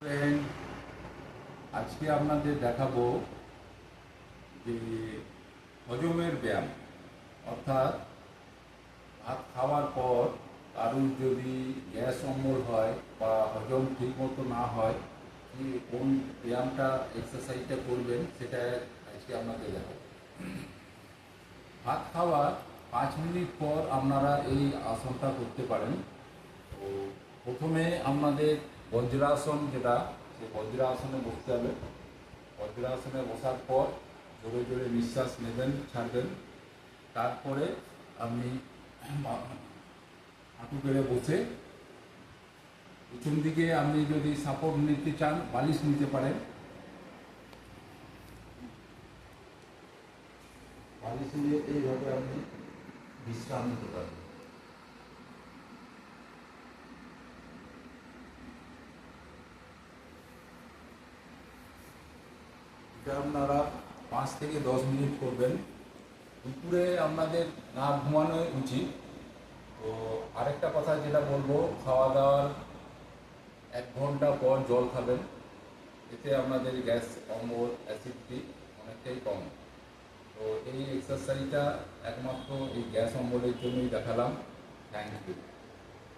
Friend, আজকে আপনাদের দেখাবো যে হজমের ব্যায়াম, অর্থাৎ ভাত খাওয়ার পর কারুর যদি গ্যাস অম্বল হয় বা হজম ঠিকমতো না হয়, কি কোন ব্যায়ামটা এক্সারসাইজটা করবেন সেটা আজকে আপনাদের দেখাবো। ভাত খাওয়ার 5 মিনিট পর আপনারা এই আসনটা করতে পারেন। তো প্রথমে আপনাদের বজ্রাসন, যেটা সেই বজ্রাসনে বসতে হবে। বজ্রাসনে বসার পর জোরে জোরে নিঃশ্বাস নেবেন, ছাড়বেন। তারপরে আপনি হাঁটু পেড়ে বসে পিছন দিকে আপনি যদি সাপোর্ট নিতে চান বালিশ নিতে পারেন। বালিশ নিয়ে এইভাবে আপনি বিশ্রাম নিতে পারেন। এটা আপনারা 5 থেকে 10 মিনিট করবেন। দুপুরে আপনাদের না ঘুমানো উচিত। তো আরেকটা কথা যেটা বলবো, খাওয়া দাওয়ার 1 ঘন্টা পর জল খাবেন। এতে আপনাদের গ্যাস অম্বল, অ্যাসিডিটি অনেকটাই কম। তো এই এক্সারসাইজটা একমাত্র এই গ্যাস অম্বলের জন্যই দেখালাম। Thank you.